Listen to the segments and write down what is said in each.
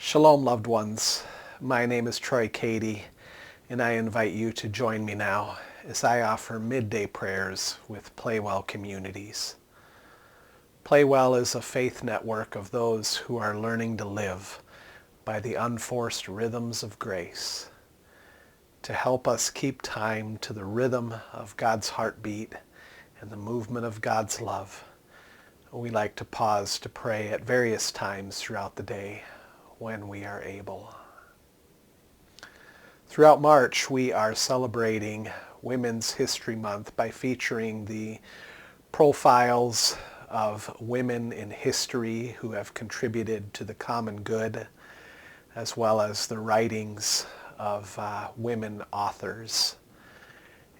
Shalom, loved ones. My name is Troy Cady, and I invite you to join me now as I offer midday prayers with PlayWell communities. PlayWell is a faith network of those who are learning to live by the unforced rhythms of grace. To help us keep time to the rhythm of God's heartbeat and the movement of God's love, we like to pause to pray at various times throughout the day when we are able. Throughout March, we are celebrating Women's History Month by featuring the profiles of women in history who have contributed to the common good, as well as the writings of women authors.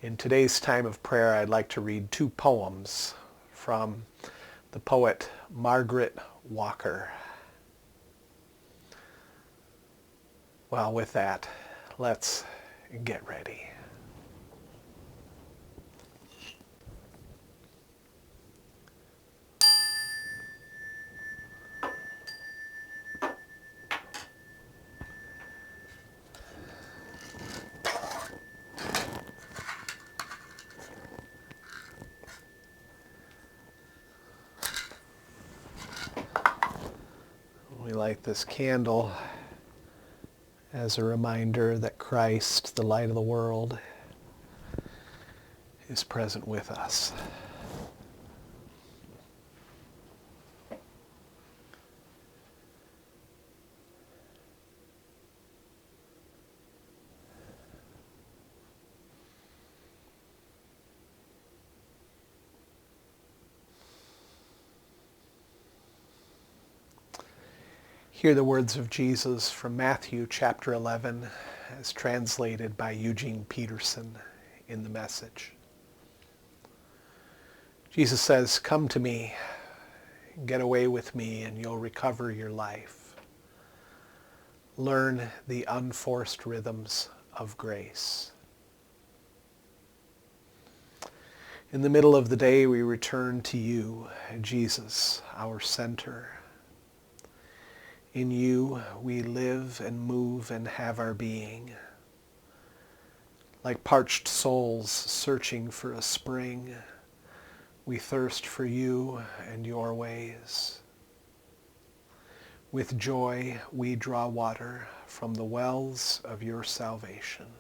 In today's time of prayer, I'd like to read two poems from the poet Margaret Walker. Well, with that, let's get ready. We light this candle as a reminder that Christ, the light of the world, is present with us. Hear the words of Jesus from Matthew chapter 11 as translated by Eugene Peterson in the Message. Jesus says, "Come to me, get away with me, and you'll recover your life. Learn the unforced rhythms of grace." In the middle of the day, we return to you, Jesus, our center. In you, we live and move and have our being. Like parched souls searching for a spring, we thirst for you and your ways. With joy, we draw water from the wells of your salvation.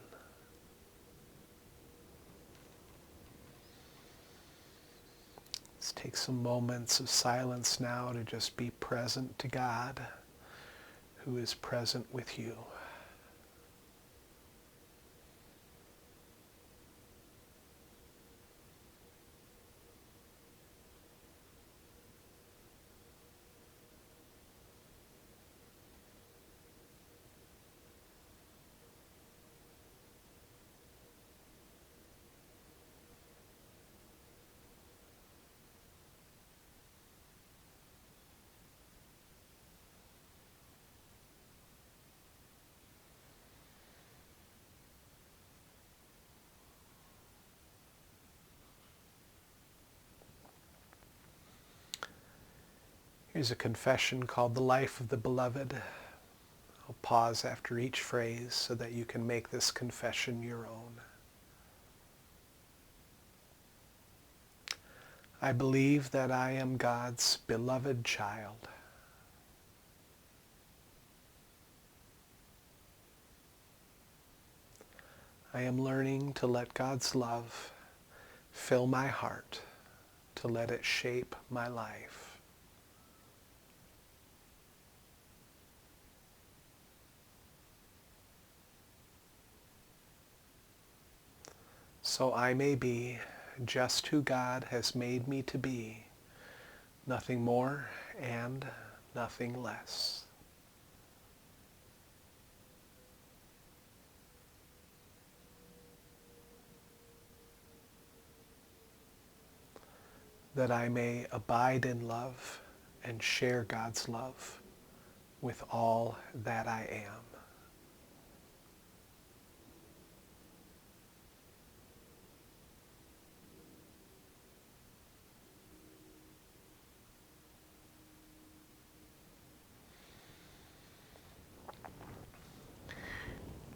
Let's take some moments of silence now to just be present to God, who is present with you. Here's a confession called The Life of the Beloved. I'll pause after each phrase so that you can make this confession your own. I believe that I am God's beloved child. I am learning to let God's love fill my heart, to let it shape my life. So I may be just who God has made me to be, nothing more and nothing less. That I may abide in love and share God's love with all that I am.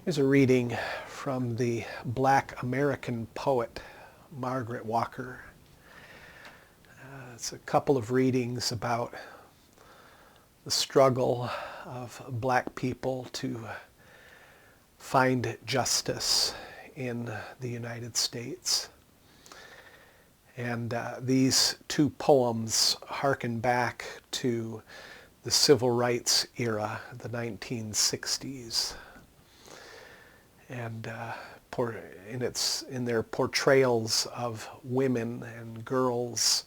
Here's a reading from the Black American poet Margaret Walker. It's a couple of readings about the struggle of black people to find justice in the United States. And these two poems harken back to the civil rights era, the 1960s. And in their portrayals of women and girls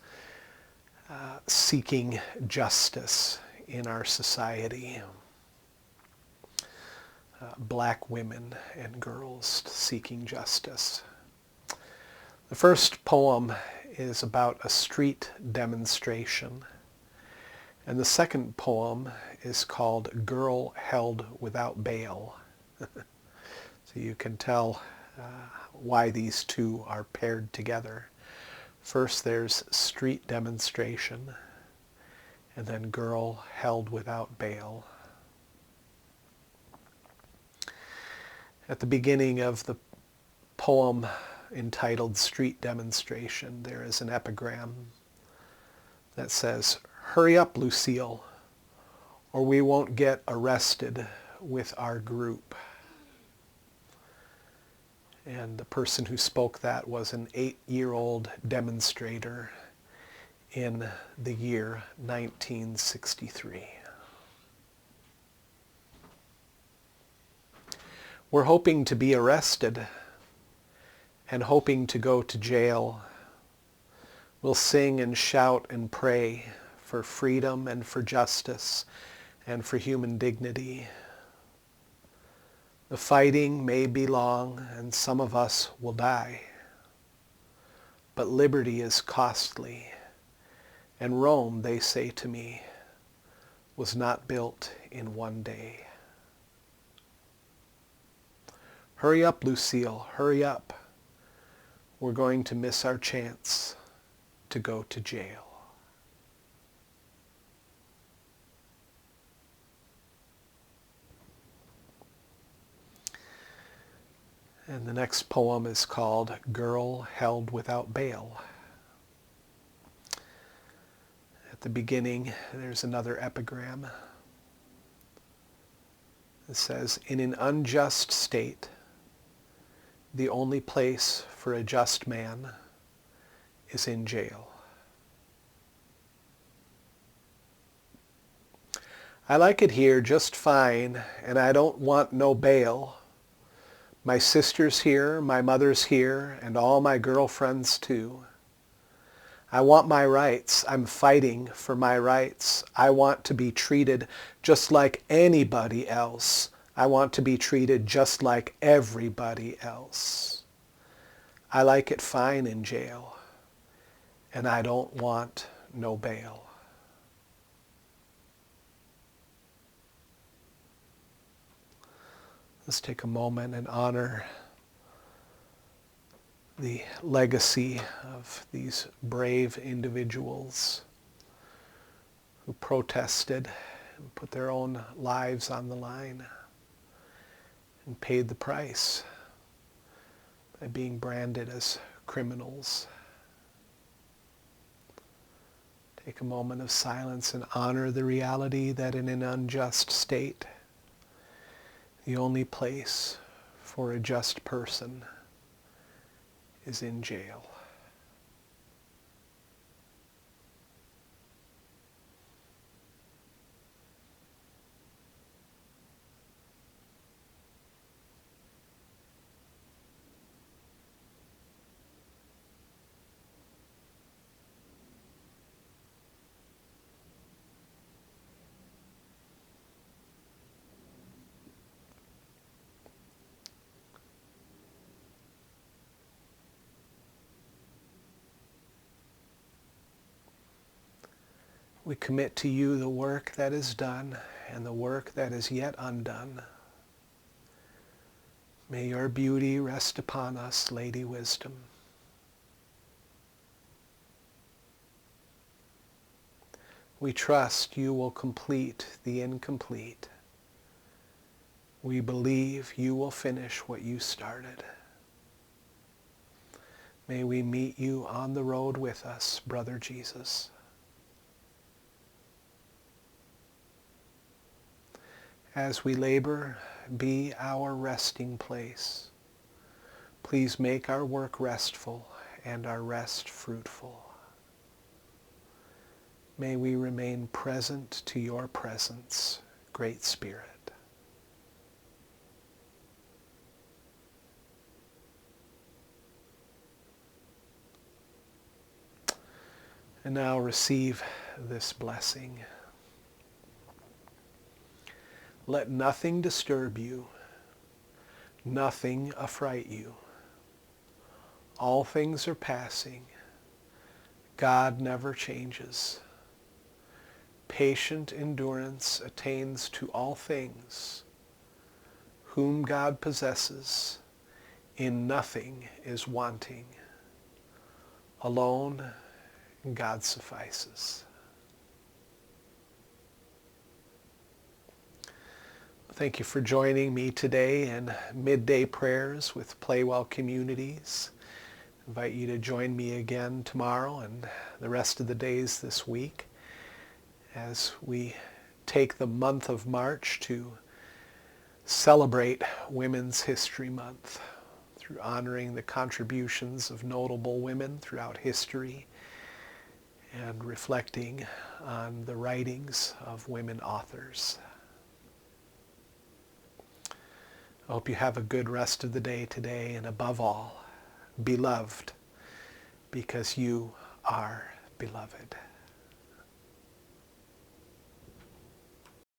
seeking justice in our society. Black women and girls seeking justice. The first poem is about a street demonstration, and the second poem is called Girl Held Without Bail. So you can tell why these two are paired together. First there's street demonstration, and then Girl Held Without Bail. At the beginning of the poem entitled Street Demonstration, there is an epigram that says, "Hurry up, Lucille, or we won't get arrested with our group." And the person who spoke that was an 8-year-old demonstrator in the year 1963. We're hoping to be arrested and hoping to go to jail. We'll sing and shout and pray for freedom and for justice and for human dignity. The fighting may be long and some of us will die. But liberty is costly. And Rome, they say to me, was not built in one day. Hurry up, Lucille, hurry up. We're going to miss our chance to go to jail. And the next poem is called Girl Held Without Bail. At the beginning, there's another epigram. It says, "In an unjust state, the only place for a just man is in jail." I like it here just fine, and I don't want no bail. My sister's here, my mother's here, and all my girlfriends too. I want my rights. I'm fighting for my rights. I want to be treated just like anybody else. I want to be treated just like everybody else. I like it fine in jail, and I don't want no bail. Let's take a moment and honor the legacy of these brave individuals who protested and put their own lives on the line and paid the price by being branded as criminals. Take a moment of silence and honor the reality that in an unjust state, the only place for a just person is in jail. We commit to you the work that is done and the work that is yet undone. May your beauty rest upon us, Lady Wisdom. We trust you will complete the incomplete. We believe you will finish what you started. May we meet you on the road with us, brother Jesus. As we labor, be our resting place. Please make our work restful and our rest fruitful. May we remain present to your presence, Great Spirit. And now receive this blessing. Let nothing disturb you, nothing affright you. All things are passing. God never changes. Patient endurance attains to all things. Whom God possesses, in nothing is wanting. Alone, God suffices. Thank you for joining me today in Midday Prayers with PlayWell Communities. I invite you to join me again tomorrow and the rest of the days this week as we take the month of March to celebrate Women's History Month through honoring the contributions of notable women throughout history and reflecting on the writings of women authors. I hope you have a good rest of the day today, and above all, be loved because you are beloved.